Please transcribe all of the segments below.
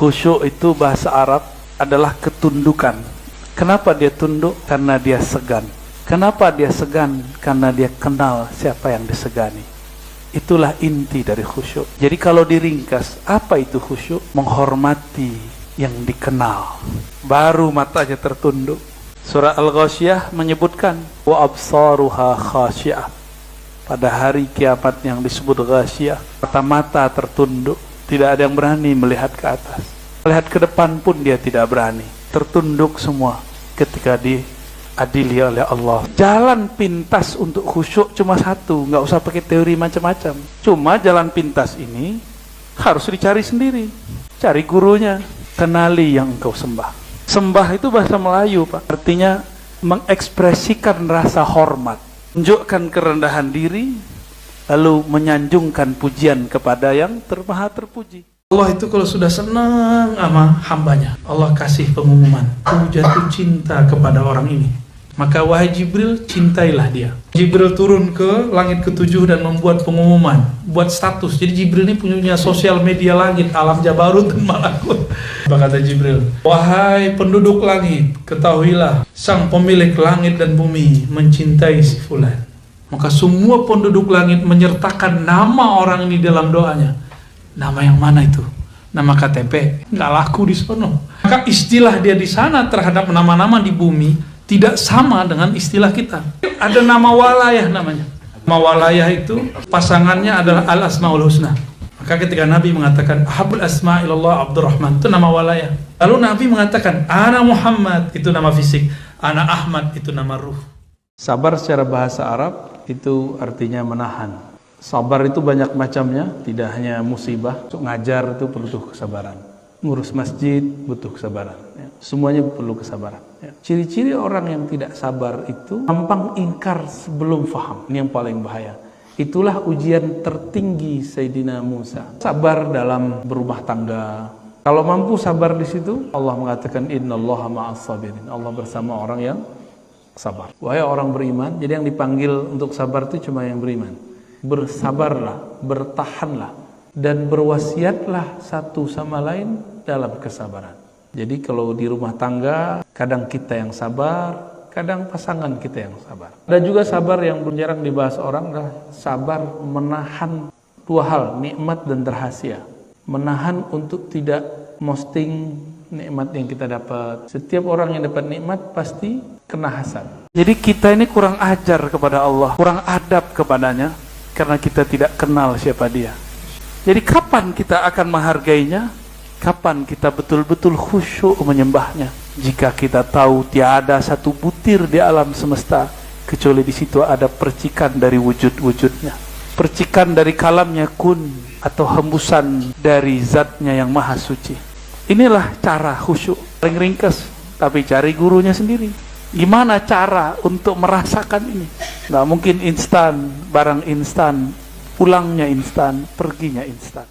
Khusyuk itu bahasa Arab adalah ketundukan. Kenapa dia tunduk? Karena dia segan. Kenapa dia segan? Karena dia kenal siapa yang disegani. Itulah inti dari khusyuk. Jadi kalau diringkas, apa itu khusyuk? Menghormati yang dikenal. Baru matanya tertunduk. Surah Al-Ghasyiyah menyebutkan wa absaruha khasyi'ah. Pada hari kiamat yang disebut Ghasyiyah, mata-mata tertunduk, tidak ada yang berani melihat ke atas. Melihat ke depan pun dia tidak berani. Tertunduk semua ketika diadili oleh Allah. Jalan pintas untuk khusyuk cuma satu, nggak usah pakai teori macam-macam. Cuma jalan pintas ini harus dicari sendiri. Cari gurunya, kenali yang engkau sembah. Sembah itu bahasa Melayu, Pak. Artinya mengekspresikan rasa hormat, menunjukkan kerendahan diri, lalu menyanjungkan pujian kepada yang maha terpuji. Allah itu kalau sudah senang sama hambanya, Allah kasih pengumuman, aku jatuh cinta kepada orang ini. Maka wahai Jibril, cintailah dia. Jibril turun ke langit ke-7 dan membuat pengumuman, buat status. Jadi Jibril ini punya sosial media langit, alam Jabarut dan Malakut. Maka kata Jibril, wahai penduduk langit, ketahuilah sang pemilik langit dan bumi mencintai si fulan. Maka semua penduduk langit menyertakan nama orang ini dalam doanya. Nama yang mana itu? Nama KTP? Nggak laku di sono. Maka istilah dia di sana terhadap nama-nama di bumi tidak sama dengan istilah kita. Ada nama walayah namanya. Nama walayah itu pasangannya adalah Al-Asmaul Husna. Maka ketika Nabi mengatakan Ahabul Asma ilallah Abdurrahman, itu nama walayah. Lalu Nabi mengatakan Ana Muhammad, itu nama fisik. Ana Ahmad, itu nama ruh. Sabar secara bahasa Arab itu artinya menahan. Sabar itu banyak macamnya, tidak hanya musibah. Untuk ngajar itu perlu kesabaran. Ngurus masjid butuh kesabaran. Ya. Semuanya perlu kesabaran. Ya. Ciri-ciri orang yang tidak sabar itu gampang ingkar sebelum faham. Ini yang paling bahaya. Itulah ujian tertinggi Sayyidina Musa. Sabar dalam berumah tangga. Kalau mampu sabar di situ, Allah mengatakan Innallaha ma'as sabirin. Allah bersama orang yang sabar. Wahai orang beriman, jadi yang dipanggil untuk sabar itu cuma yang beriman. Bersabarlah, bertahanlah, dan berwasiatlah satu sama lain dalam kesabaran. Jadi kalau di rumah tangga, kadang kita yang sabar, kadang pasangan kita yang sabar. Dan juga sabar yang jarang dibahas orang adalah sabar menahan dua hal, nikmat dan rahasia. Menahan untuk tidak posting nikmat yang kita dapat. Setiap orang yang dapat nikmat pasti kena hasad. Jadi kita ini kurang ajar kepada Allah, kurang adab kepadanya, karena kita tidak kenal siapa dia. Jadi kapan kita akan menghargainya? Kapan kita betul-betul khusyuk menyembahnya? Jika kita tahu tiada satu butir di alam semesta kecuali di situ ada percikan dari wujud-wujudnya, percikan dari kalamnya kun, atau hembusan dari zatnya yang maha suci. Inilah cara khusyuk. Paling ringkas, tapi cari gurunya sendiri. Gimana cara untuk merasakan ini? Nggak mungkin instan, barang instan, pulangnya instan, perginya instan.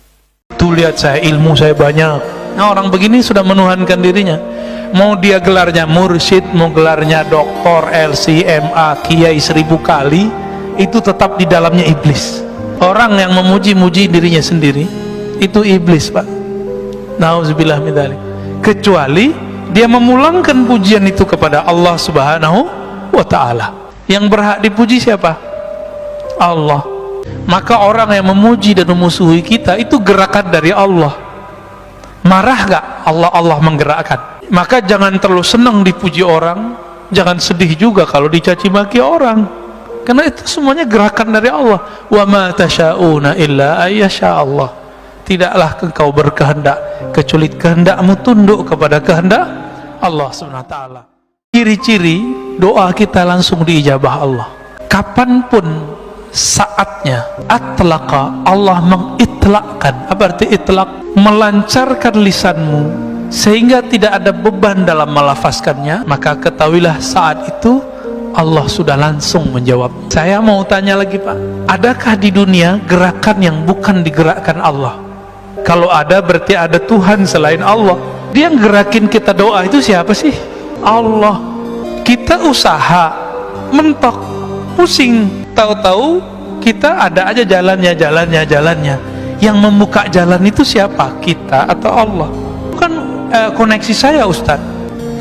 Tuh lihat saya, ilmu saya banyak. Nah, orang begini sudah menuhankan dirinya. Mau dia gelarnya mursyid, mau gelarnya doktor, LC, MA, kiai 1000 kali, itu tetap di dalamnya iblis. Orang yang memuji-muji dirinya sendiri, itu iblis, Pak. Nauzubillah min dzalik. Kecuali dia memulangkan pujian itu kepada Allah Subhanahu wa ta'ala. Yang berhak dipuji siapa? Allah. Maka orang yang memuji dan memusuhi kita itu gerakan dari Allah. Marah gak? Allah menggerakkan. Maka jangan terlalu senang dipuji orang, jangan sedih juga kalau dicaci maki orang, karena itu semuanya gerakan dari Allah. Wa ma tasyauna illa ayyasha Allah. Tidaklah engkau berkehendak kecuali kehendakmu tunduk kepada kehendak Allah Subhanahu wa ta'ala. Ciri-ciri doa kita langsung diijabah Allah. Kapanpun saatnya, atlaqa, Allah mengitlakkan. Apa arti itlak? Melancarkan lisanmu sehingga tidak ada beban dalam melafazkannya, maka ketahuilah saat itu Allah sudah langsung menjawab. Saya mau tanya lagi, Pak, adakah di dunia gerakan yang bukan digerakkan Allah? Kalau ada, berarti ada Tuhan selain Allah. Dia yang gerakin kita doa itu siapa sih? Allah. Kita usaha, mentok, pusing, tahu-tahu kita ada aja jalannya. Yang membuka jalan itu siapa? Kita atau Allah? Bukan koneksi saya Ustadz.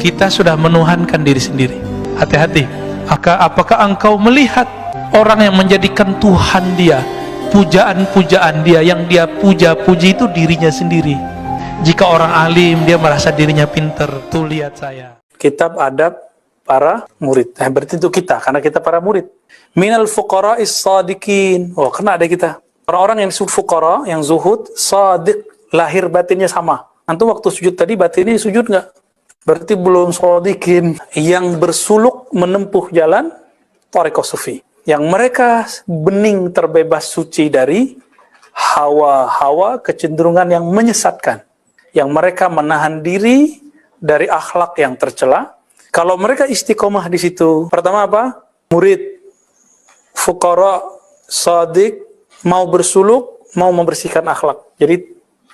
Kita sudah menuhankan diri sendiri. Hati-hati. Apakah engkau melihat orang yang menjadikan Tuhan dia, pujaan-pujaan dia, yang dia puja-puji itu dirinya sendiri. Jika orang alim dia merasa dirinya pinter, tuh lihat saya. Kitab adab para murid. Berarti itu kita, karena kita para murid. Minal fuqara'is sadiqin. Oh, kena ada kita. Orang-orang yang disebut fuqara, yang zuhud, sadiq, lahir batinnya sama. Antum waktu sujud tadi batinnya sujud nggak? Berarti belum sadiqin. Yang bersuluk menempuh jalan thariqah sufi. Yang mereka bening terbebas suci dari hawa-hawa kecenderungan yang menyesatkan. Yang mereka menahan diri dari akhlak yang tercela. Kalau mereka istiqomah di situ, pertama apa? Murid, fuqara, shadiq, mau bersuluk, mau membersihkan akhlak. Jadi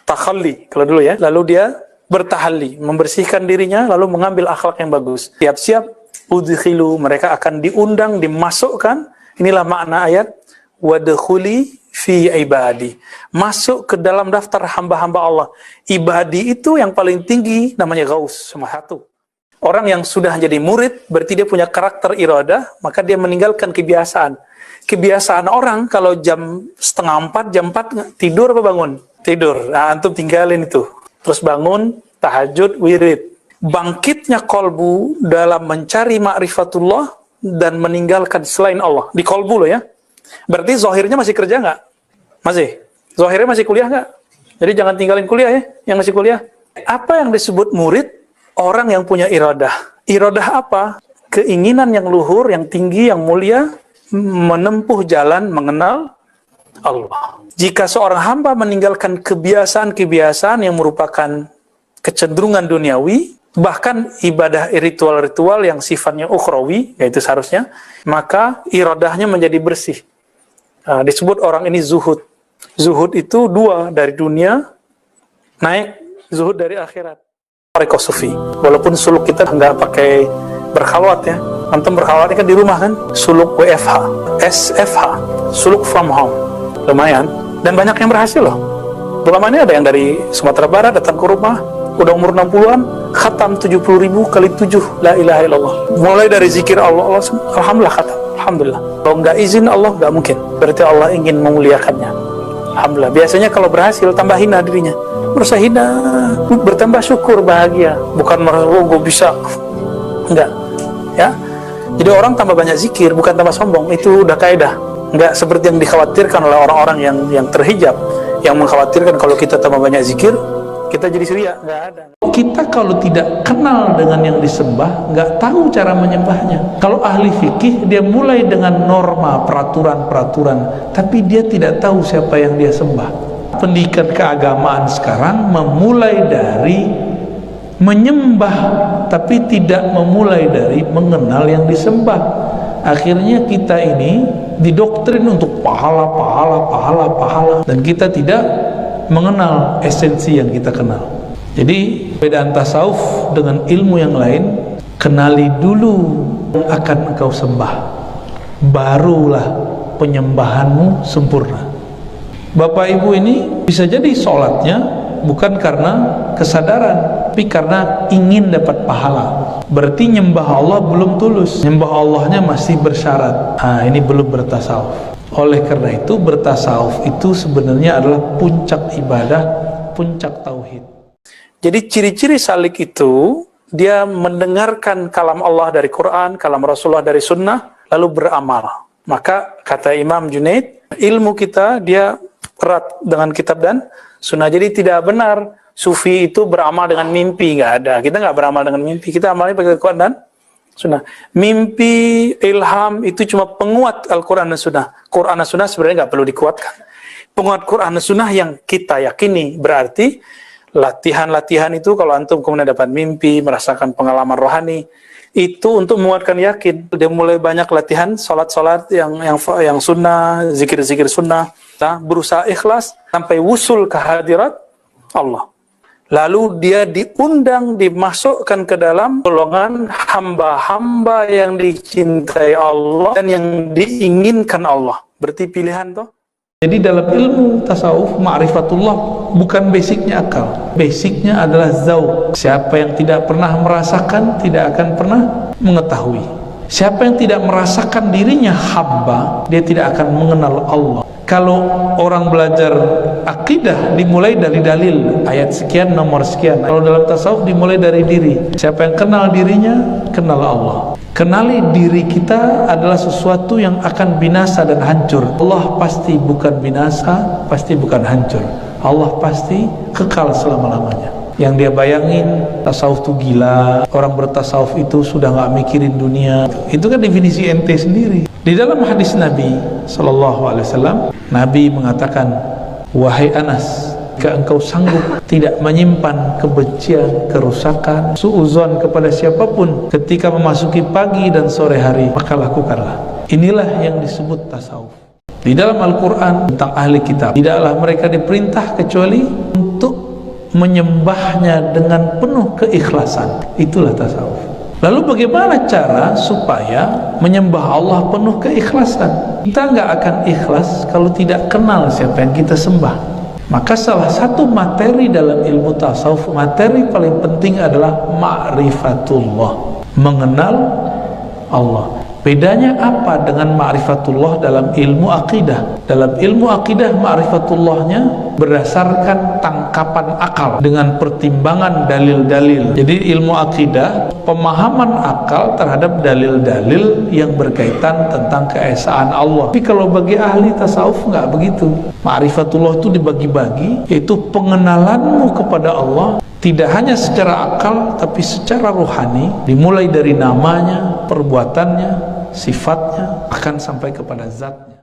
takhalli kalau dulu ya. Lalu dia bertahalli, membersihkan dirinya, lalu mengambil akhlak yang bagus. Siap-siap, udkhilu, mereka akan diundang, dimasukkan. Inilah makna ayat wadkhuli fi ibadi. Masuk ke dalam daftar hamba-hamba Allah. Ibadi itu yang paling tinggi namanya Ghaus, cuma satu. Orang yang sudah jadi murid berarti dia punya karakter iradah, maka dia meninggalkan kebiasaan. Kebiasaan orang kalau jam 3:30, jam 4 tidur apa bangun? Tidur. Nah, antum tinggalin itu. Terus bangun, tahajud, wirid. Bangkitnya kolbu dalam mencari ma'rifatullah dan meninggalkan selain Allah. Di kolbu loh ya. Berarti zahirnya masih kerja nggak? Masih? Zahirnya masih kuliah nggak? Jadi jangan tinggalin kuliah ya, yang masih kuliah. Apa yang disebut murid? Orang yang punya iradah. Iradah apa? Keinginan yang luhur, yang tinggi, yang mulia, menempuh jalan mengenal Allah. Jika seorang hamba meninggalkan kebiasaan-kebiasaan yang merupakan kecenderungan duniawi, bahkan ibadah ritual-ritual yang sifatnya ukhrawi, yaitu seharusnya, maka iradahnya menjadi bersih. Disebut orang ini zuhud. Zuhud itu dua, dari dunia naik, zuhud dari akhirat. Thariqah sufi. Walaupun suluk kita nggak pakai berkhalwat ya. Antum berkhalwat kan di rumah kan, suluk WFH, SFH, suluk from home. Lumayan. Dan banyak yang berhasil loh. Ulama ini ada yang dari Sumatera Barat datang ke rumah, udah umur 60-an, khatam 70.000 kali 7 la ilaha illallah. Mulai dari zikir Allah, alhamdulillah khatam. Alhamdulillah. Kalau nggak izin Allah nggak mungkin. Berarti Allah ingin memuliakannya. Alhamdulillah. Biasanya kalau berhasil tambah hina dirinya. Merasa hina, bertambah syukur, bahagia. Bukan merasa gue bisa. Enggak. Ya. Jadi orang tambah banyak zikir, bukan tambah sombong. Itu udah kaidah. Enggak seperti yang dikhawatirkan oleh orang-orang yang terhijab, yang mengkhawatirkan kalau kita tambah banyak zikir, kita jadi surya. Enggak ada. Kita kalau tidak kenal dengan yang disembah, nggak tahu cara menyembahnya. Kalau ahli fikih, dia mulai dengan norma, peraturan-peraturan, tapi dia tidak tahu siapa yang dia sembah. Pendidikan keagamaan sekarang memulai dari menyembah, tapi tidak memulai dari mengenal yang disembah. Akhirnya kita ini didoktrin untuk pahala, dan kita tidak mengenal esensi yang kita kenal. Jadi perbedaan tasawuf dengan ilmu yang lain, kenali dulu yang akan engkau sembah, barulah penyembahanmu sempurna. Bapak ibu ini bisa jadi sholatnya bukan karena kesadaran, tapi karena ingin dapat pahala. Berarti nyembah Allah belum tulus, nyembah Allahnya masih bersyarat. Ini belum bertasawuf. Oleh karena itu bertasawuf itu sebenarnya adalah puncak ibadah, puncak tauhid. Jadi ciri-ciri salik itu dia mendengarkan kalam Allah dari Quran, kalam Rasulullah dari Sunnah, lalu beramal. Maka kata Imam Junaid, ilmu kita dia erat dengan kitab dan Sunnah. Jadi tidak benar Sufi itu beramal dengan mimpi, nggak ada. Kita nggak beramal dengan mimpi, kita amalnya pakai Quran dan Sunnah. Mimpi, ilham itu cuma penguat Al-Quran dan Sunnah. Quran dan Sunnah sebenarnya nggak perlu dikuatkan. Penguat Quran dan Sunnah yang kita yakini berarti latihan-latihan itu kalau antum kemudian dapat mimpi, merasakan pengalaman rohani, itu untuk menguatkan yakin. Dia mulai banyak latihan salat-salat yang sunnah, zikir-zikir sunnah, berusaha ikhlas sampai wusul ke hadirat Allah. Lalu dia diundang, dimasukkan ke dalam golongan hamba-hamba yang dicintai Allah dan yang diinginkan Allah. Berarti pilihan toh. Jadi dalam ilmu tasawuf, ma'rifatullah, bukan basicnya akal. Basicnya adalah zauq. Siapa yang tidak pernah merasakan tidak akan pernah mengetahui. Siapa yang tidak merasakan dirinya hamba, dia tidak akan mengenal Allah. Kalau orang belajar akidah dimulai dari dalil, ayat sekian nomor sekian. Kalau dalam tasawuf dimulai dari diri. Siapa yang kenal dirinya, kenal Allah. Kenali diri kita adalah sesuatu yang akan binasa dan hancur. Allah pasti bukan binasa, pasti bukan hancur. Allah pasti kekal selama-lamanya. Yang dia bayangin tasawuf itu gila, orang bertasawuf itu sudah nggak mikirin dunia. Itu kan definisi ente sendiri. Di dalam hadis Nabi SAW, Nabi mengatakan, wahai Anas, jika engkau sanggup tidak menyimpan kebencian, kerusakan, suuzon kepada siapapun ketika memasuki pagi dan sore hari, maka lakukanlah. Inilah yang disebut tasawuf. Di dalam Al-Quran tentang ahli kitab, tidaklah mereka diperintah kecuali untuk menyembahnya dengan penuh keikhlasan. Itulah tasawuf. Lalu bagaimana cara supaya menyembah Allah penuh keikhlasan? Kita nggak akan ikhlas kalau tidak kenal siapa yang kita sembah. Maka salah satu materi dalam ilmu tasawuf, materi paling penting adalah ma'rifatullah, mengenal Allah. Bedanya apa dengan ma'rifatullah dalam ilmu akidah? Dalam ilmu akidah, ma'rifatullahnya berdasarkan tangkapan akal dengan pertimbangan dalil-dalil. Jadi ilmu akidah, pemahaman akal terhadap dalil-dalil yang berkaitan tentang keesaan Allah. Tapi kalau bagi ahli tasawuf nggak begitu. Ma'rifatullah itu dibagi-bagi, yaitu pengenalanmu kepada Allah tidak hanya secara akal tapi secara rohani, dimulai dari namanya, perbuatannya, sifatnya, akan sampai kepada zatnya.